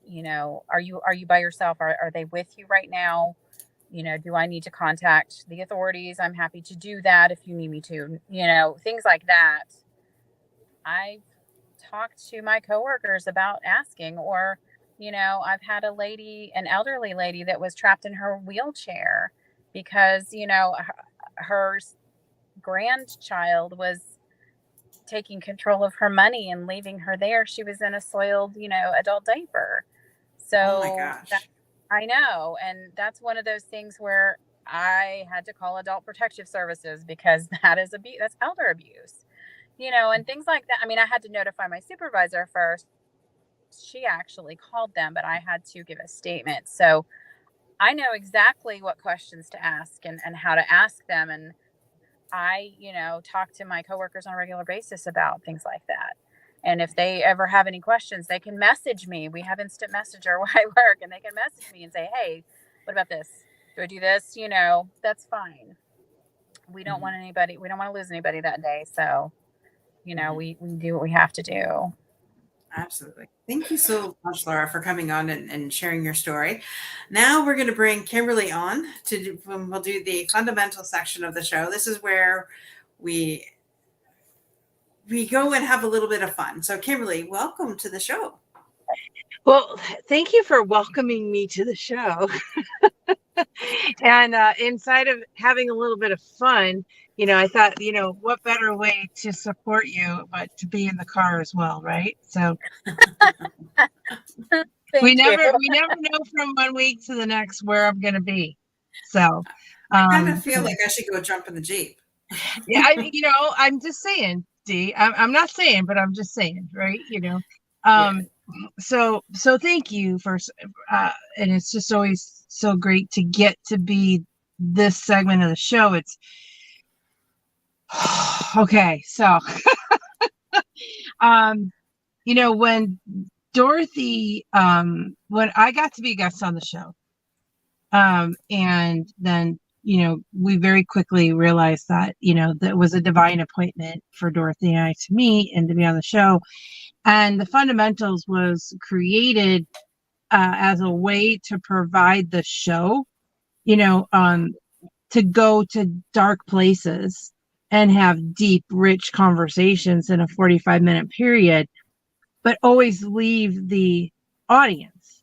Are you by yourself? Are they with you right now? Do I need to contact the authorities? I'm happy to do that if you need me to, things like that. I've talked to my coworkers about asking, or, I've had an elderly lady that was trapped in her wheelchair because, her grandchild was taking control of her money and leaving her there. She was in a soiled, adult diaper. So Oh my gosh. I know. And that's one of those things where I had to call Adult Protective Services because that is that's elder abuse, and things like that. I mean, I had to notify my supervisor first. She actually called them, but I had to give a statement. So I know exactly what questions to ask and how to ask them. And I, talk to my coworkers on a regular basis about things like that. And if they ever have any questions, they can message me. We have instant messenger where I work, and they can message me and say, hey, what about this? Do I do this? That's fine. We don't Mhm. want anybody, we don't want to lose anybody that day. So, Mhm. we do what we have to do. Absolutely. Thank you so much, Laura, for coming on and sharing your story. Now we're going to bring Kimberly on to do, we'll do the fundamental section of the show. This is where we we go and have a little bit of fun. So, Kimberly, welcome to the show. Well, thank you for welcoming me to the show. And inside of having a little bit of fun, I thought, what better way to support you but to be in the car as well, right? So we Thank you. never we never know from one week to the next where I'm going to be. So I kind of um, feel like I should go jump in the Jeep. yeah, I'm just saying, Dee. I'm not saying, but I'm just saying, right? Yeah. Um, so thank you for, and it's just always so great to get to be this segment of the show. It's okay. So, um, when Dorothy, when I got to be a guest on the show, and then, we very quickly realized that, that was a divine appointment for Dorothy and I to meet and to be on the show. And the fundamentals was created as a way to provide the show, to go to dark places and have deep, rich conversations in a 45-minute period, but always leave the audience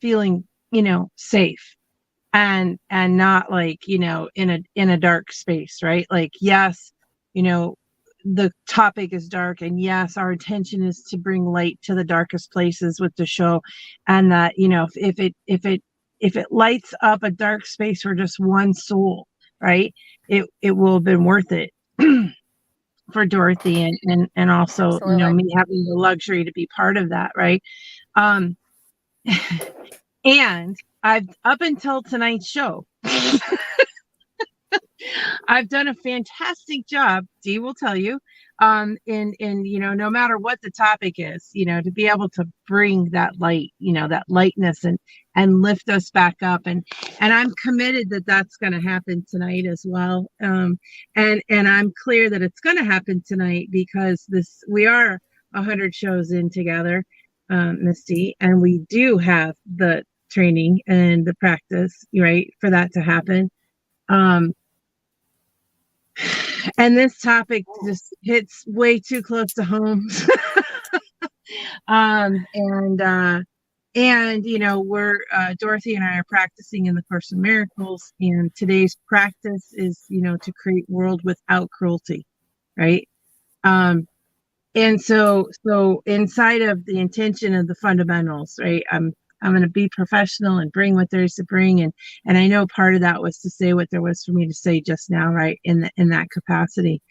feeling, safe and not like, in a dark space, right? Like, yes, the topic is dark, and yes, our intention is to bring light to the darkest places with the show, and that, if it lights up a dark space for just one soul, right, it will have been worth it. For Dorothy, and also, Absolutely. me having the luxury to be part of that, right? um and I've, up until tonight's show, I've done a fantastic job, Dee will tell you, in no matter what the topic is, to be able to bring that light, that lightness, and lift us back up, and I'm committed that that's going to happen tonight as well. And I'm clear that it's going to happen tonight because we are 100 shows in together, Misty, and we do have the training and the practice, right, for that to happen. And this topic just hits way too close to home. um and uh we're Dorothy and I are practicing in the Course in Miracles, and today's practice is, to create world without cruelty, right? And so inside of the intention of the fundamentals, right, I'm going to be professional and bring what there is to bring, and I know part of that was to say what there was for me to say just now, right, in that capacity,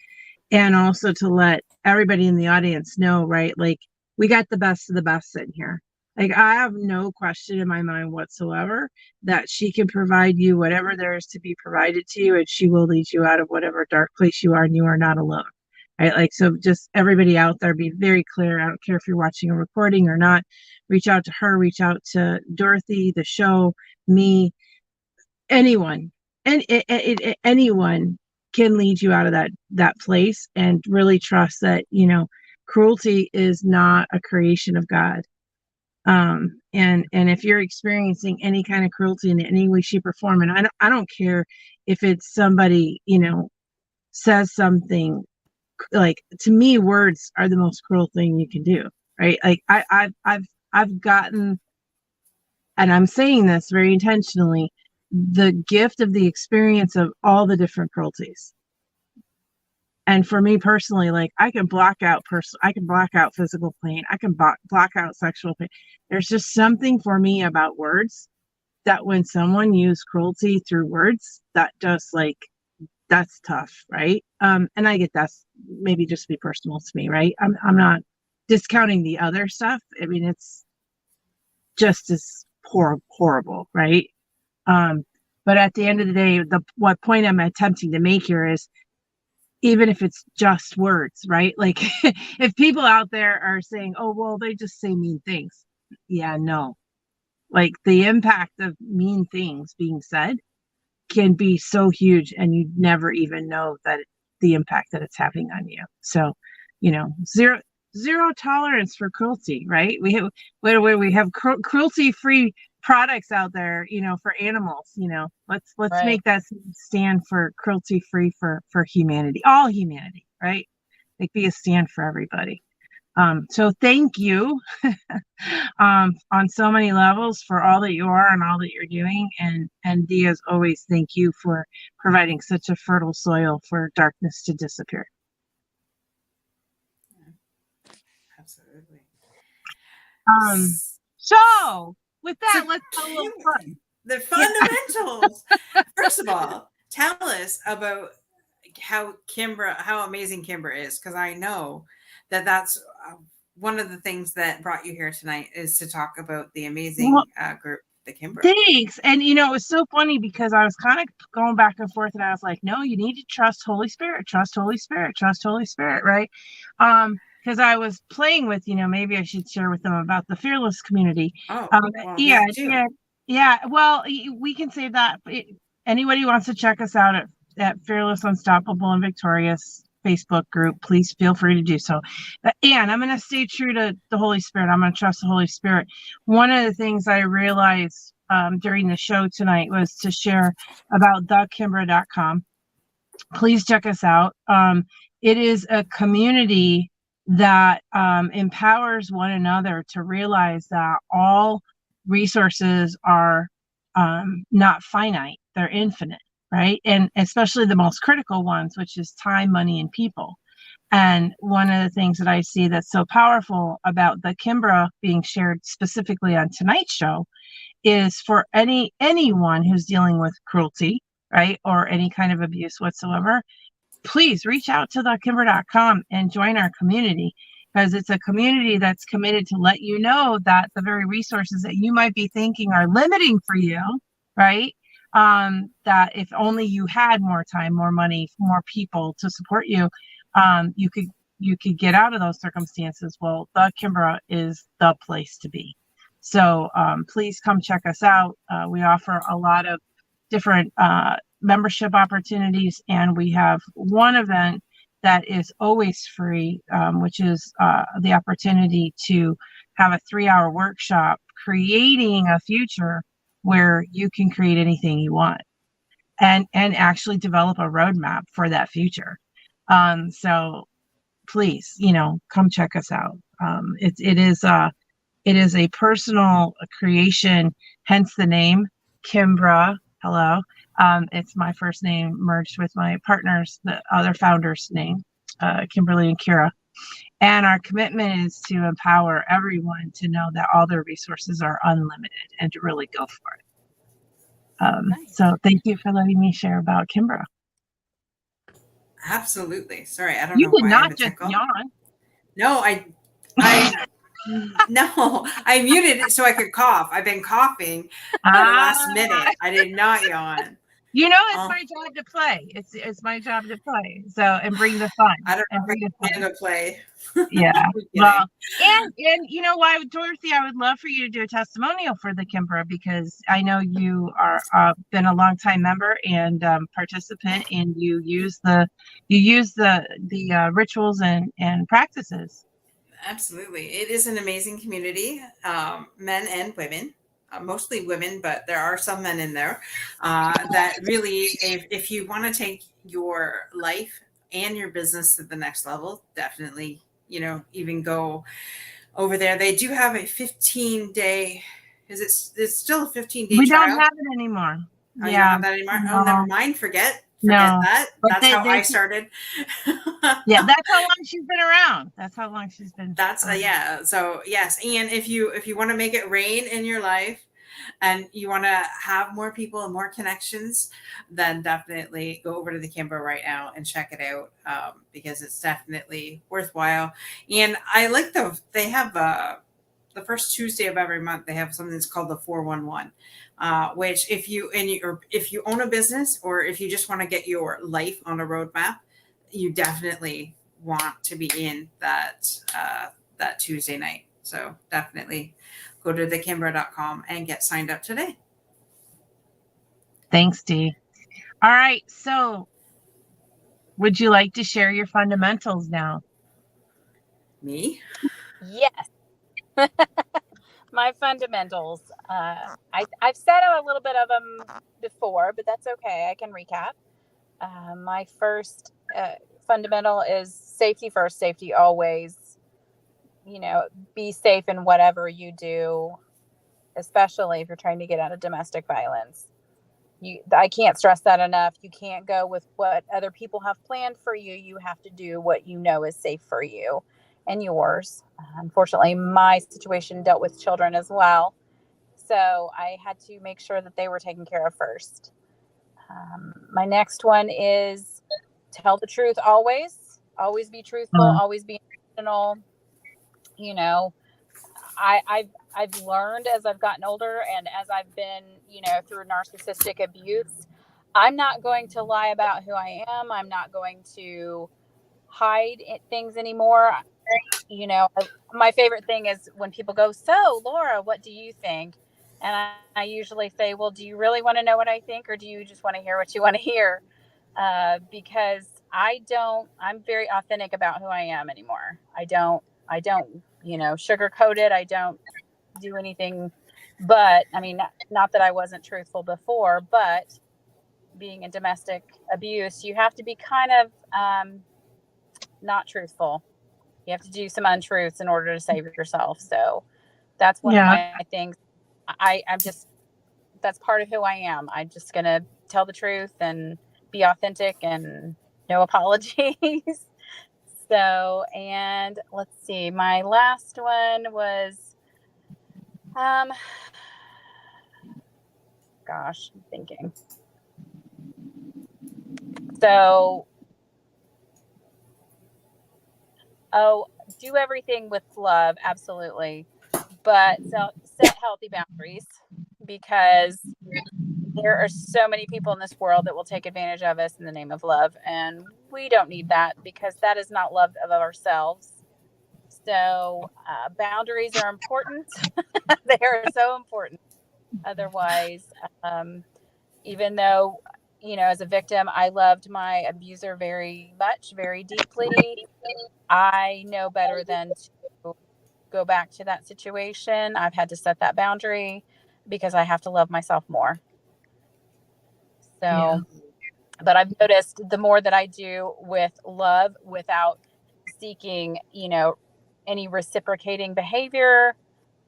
and also to let everybody in the audience know, right, like, we got the best of the best in here. Like, I have no question in my mind whatsoever that she can provide you whatever there is to be provided to you, and she will lead you out of whatever dark place you are, and you are not alone. Right? Like, so just everybody out there, be very clear. I don't care if you're watching a recording or not. Reach out to her, reach out to Dorothy, the show, me, anyone, and anyone can lead you out of that place, and really trust that, cruelty is not a creation of God. And if you're experiencing any kind of cruelty in any way, shape, or form, and I don't care if it's somebody, says something, like, to me, words are the most cruel thing you can do, right? Like, I've gotten, and I'm saying this very intentionally, the gift of the experience of all the different cruelties. And for me personally, like, I can block out physical pain, I can block out sexual pain. There's just something for me about words, that when someone used cruelty through words, that just, like, that's tough, right? And I get that's maybe just be personal to me, right? I'm not discounting the other stuff. I mean, it's just as horrible, right? But at the end of the day, what point I'm attempting to make here is, even if it's just words, right? Like if people out there are saying, oh, well, they just say mean things. Yeah, no. Like the impact of mean things being said can be so huge, and you never even know that the impact that it's having on you. So, zero tolerance for cruelty, right? We have cruelty free products out there, for animals. Let's Right. make that stand for cruelty free for humanity, all humanity, right? Like be a stand for everybody. So thank you on so many levels for all that you are and all that you're doing. And Dee, as always, thank you for providing such a fertile soil for darkness to disappear. Absolutely. So with that, So, let's have a little fun. the fundamentals. First of all, tell us about how amazing Kimbra is, because I know that that's one of the things that brought you here tonight is to talk about the amazing group, the Kimbra. Thanks. And it was so funny because I was kind of going back and forth, and I was like, no, you need to trust Holy Spirit, trust Holy Spirit, trust Holy Spirit, right? Because I was playing with, maybe I should share with them about the Fearless community. Oh, well, yeah. Well, we can say that. Anybody who wants to check us out at Fearless, Unstoppable, and Victorious Facebook group, please feel free to do so. And I'm going to stay true to the Holy Spirit. I'm going to trust the Holy Spirit. One of the things I realized during the show tonight was to share about thekimbra.com. Please check us out. It is a community that empowers one another to realize that all resources are not finite, they're infinite, right? And especially the most critical ones, which is time, money, and people. And one of the things that I see that's so powerful about the Kimbra being shared specifically on tonight's show is for anyone who's dealing with cruelty, right, or any kind of abuse whatsoever, please reach out to thekimbra.com and join our community, because it's a community that's committed to let you know that the very resources that you might be thinking are limiting for you, right, that if only you had more time, more money, more people to support you, you could get out of those circumstances. Well, the Kimbra is the place to be. So please come check us out. We offer a lot of different membership opportunities, and we have one event that is always free, which is the opportunity to have a 3-hour workshop creating a future where you can create anything you want and actually develop a roadmap for that future. So please, come check us out. It is a personal creation, hence the name Kimbra. Hello. It's my first name merged with my partner's, the other founder's name, Kimberly and Kira. And our commitment is to empower everyone to know that all their resources are unlimited and to really go for it. Nice. So thank you for letting me share about Kimbra. Absolutely. Sorry, I don't know You did why not just yawn. No, no, I muted it so I could cough. I've been coughing for the last minute. I did not yawn. It's my job to play. It's my job to play. So, and bring the fun. I don't know if I can to play. Yeah. Well, and why, Dorothy, I would love for you to do a testimonial for the Kimbra, because I know you are been a longtime member and participant, and you use the rituals and practices. Absolutely. It is an amazing community, men and women, mostly women, but there are some men in there that really, if you want to take your life and your business to the next level, definitely, even go over there. They do have a 15-day, it's still a 15-day we trial? We don't have it anymore. Oh, you don't have that anymore? No. Oh, never mind. Forget no. that. That's how I started. Yeah, that's how long she's been around. That's how long she's been. Yeah. So yes, and if you want to make it rain in your life, and you want to have more people and more connections, then definitely go over to the Kimbra right now and check it out, because it's definitely worthwhile. And I like they have the first Tuesday of every month, they have something that's called the 411, which if you own a business, or if you just want to get your life on a roadmap, you definitely want to be in that that Tuesday night. So definitely go to thekimbra.com and get signed up today. Thanks, Dee. All right. So would you like to share your fundamentals now? Me? Yes. My fundamentals. I've said a little bit of them before, but that's okay. I can recap. My first fundamental is safety first, safety always. Be safe in whatever you do, especially if you're trying to get out of domestic violence. I can't stress that enough. You can't go with what other people have planned for you. You have to do what you know is safe for you and yours. Unfortunately, my situation dealt with children as well. So I had to make sure that they were taken care of first. My next one is tell the truth always. Always be truthful. Always be intentional. You know, I've learned as I've gotten older and as I've been, through narcissistic abuse, I'm not going to lie about who I am. I'm not going to hide things anymore. My favorite thing is when people go, "So, Laura, what do you think?" And I usually say, "Well, do you really want to know what I think, or do you just want to hear what you want to hear?" Because I'm very authentic about who I am anymore. I don't, sugarcoat it. I don't do anything, but I mean, not that I wasn't truthful before, but being in domestic abuse, you have to be kind of not truthful. You have to do some untruths in order to save yourself. So that's one of my things. I'm just, that's part of who I am. I'm just going to tell the truth and be authentic and no apologies. So, and let's see, my last one was, gosh, I'm thinking. So, do everything with love, absolutely. But set healthy boundaries, because there are so many people in this world that will take advantage of us in the name of love. And we don't need that, because that is not love of ourselves. So boundaries are important. They are so important. Otherwise, even though, as a victim, I loved my abuser very much, very deeply, I know better than to go back to that situation. I've had to set that boundary because I have to love myself more. So, but I've noticed the more that I do with love without seeking, any reciprocating behavior,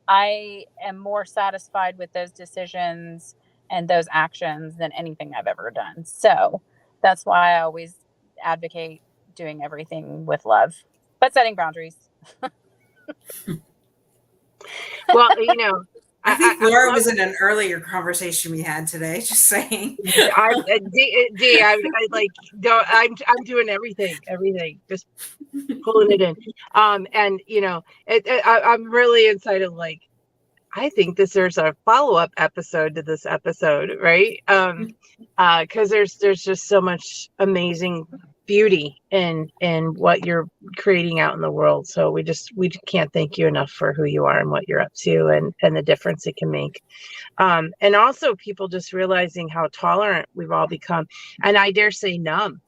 I am more satisfied with those decisions and those actions than anything I've ever done. So that's why I always advocate doing everything with love, but setting boundaries. Well, I think Laura was in an earlier conversation we had today. Just saying. I'm doing everything, just pulling it in. And I'm really excited. Like, I think there's a follow-up episode to this episode, right? Because there's just so much amazing beauty in what you're creating out in the world. So we can't thank you enough for who you are and what you're up to, and the difference it can make. And also people just realizing how tolerant we've all become, and I dare say numb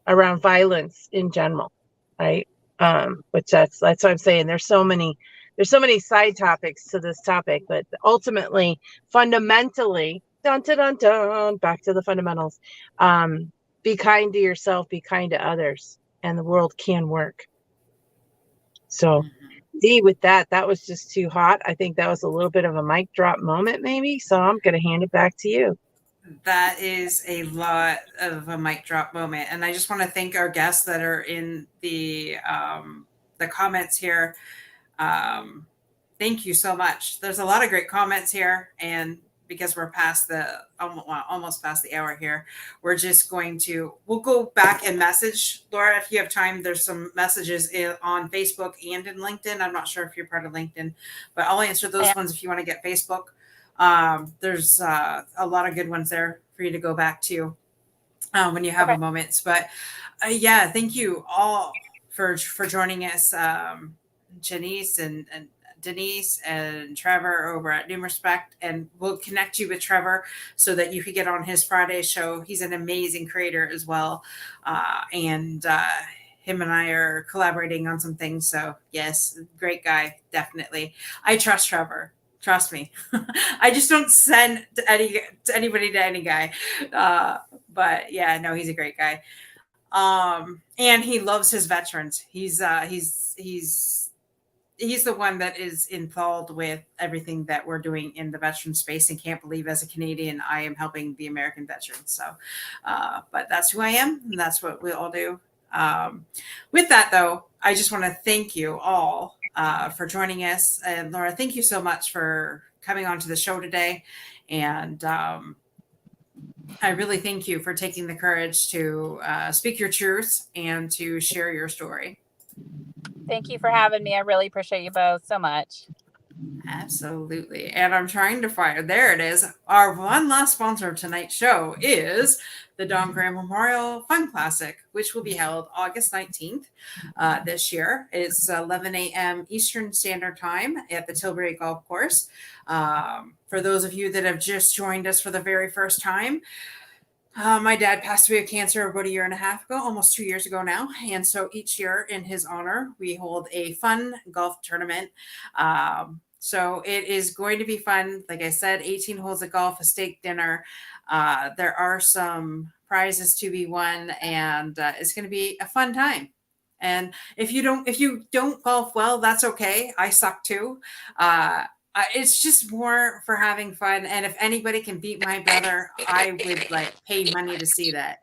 around violence in general, right? Which that's what I'm saying. There's so many side topics to this topic, but ultimately, fundamentally, dun dun dun dun, back to the fundamentals. Be kind to yourself, be kind to others, and the world can work. So, Dee, with that was just too hot. I think that was a little bit of a mic drop moment, maybe. So I'm going to hand it back to you. That is a lot of a mic drop moment, and I just want to thank our guests that are in the comments here. Thank you so much. There's a lot of great comments here, and because we're past almost past the hour here, we'll go back and message Laura if you have time. There's some messages on Facebook and in LinkedIn. I'm not sure if you're part of LinkedIn, but I'll answer those ones if you want to get Facebook. There's a lot of good ones there for you to go back to. when you have Okay. a moment. But yeah, thank you all for joining us, Janice and Denise and Trevor over at New Respect, and we'll connect you with Trevor so that you could get on his Friday show. He's an amazing creator as well, and him and I are collaborating on some things. So yes, great guy, definitely. I trust Trevor. Trust me. I just don't send anybody to any guy. But yeah, no, he's a great guy. And he loves his veterans. He's the one that is enthralled with everything that we're doing in the veteran space, and can't believe as a Canadian I am helping the American veterans. So but that's who I am, and that's what we all do. With that though, I just want to thank you all for joining us. And Laura, thank you so much for coming on to the show today. And I really thank you for taking the courage to speak your truth and to share your story. Thank you for having me. I really appreciate you both so much. Absolutely. And I'm trying to find, there it is. Our one last sponsor of tonight's show is the Don Graham Memorial Fun Classic, which will be held August 19th this year. It's 11 a.m. Eastern Standard Time at the Tilbury Golf Course. For those of you that have just joined us for the very first time, my dad passed away of cancer about a year and a half ago, almost 2 years ago now. And so each year in his honor, we hold a fun golf tournament. So it is going to be fun. Like I said, 18 holes of golf, a steak dinner. There are some prizes to be won, and it's going to be a fun time. And if you don't golf well, that's okay. I suck too. It's just more for having fun. And if anybody can beat my brother, I would like pay money to see that.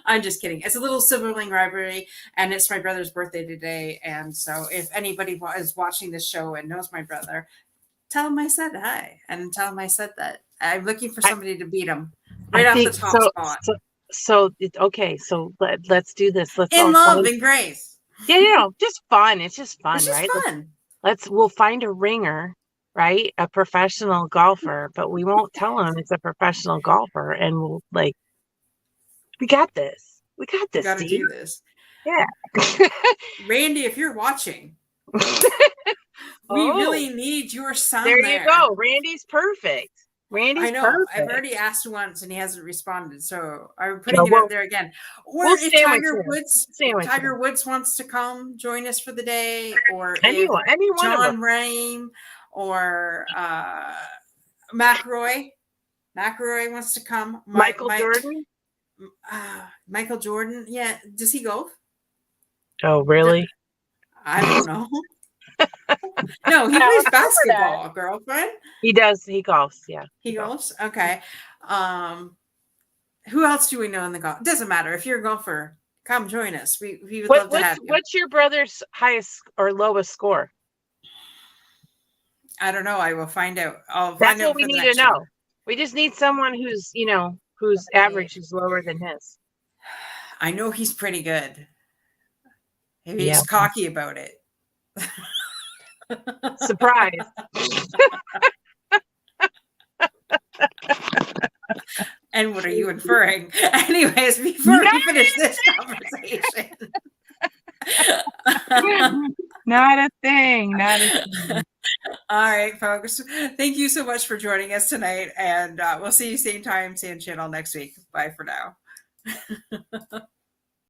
I'm just kidding. It's a little sibling rivalry, and it's my brother's birthday today. And so if anybody is watching this show and knows my brother, tell him I said hi, and tell him I said that. I'm looking for somebody to beat him right off the top spot. Okay. So let's do this. Let's In all love and grace. Yeah, just fun. It's just fun, It's just right? fun. We'll find a ringer, right? A professional golfer, but we won't tell him it's a professional golfer, and we'll we got this. We got We this, got to Steve. do this. Yeah. Randy, if you're watching, we really need your son there. there. You go. Randy's perfect. I know. Perfect. I've already asked once and he hasn't responded, so I'm putting it out there again. Or we'll if Tiger Woods wants to come join us for the day, or anyone John Rahm or McElroy wants to come. Michael Jordan. Michael Jordan. Yeah. Does he golf? Oh, really? I don't know. No, he plays basketball, girlfriend. He does. He golfs. Yeah. He golfs. Okay. Who else do we know in the golf? Doesn't matter. If you're a golfer, come join us. We would love to have you. What's your brother's highest or lowest score? I don't know. I will find out. That's what we need to know. We just need someone who's whose average is lower than his. I know he's pretty good. Maybe he's cocky about it. Surprise. And what are you inferring? Anyways, before we finish this conversation. Not a thing. All right, folks. Thank you so much for joining us tonight. And we'll see you same time, same channel next week. Bye for now.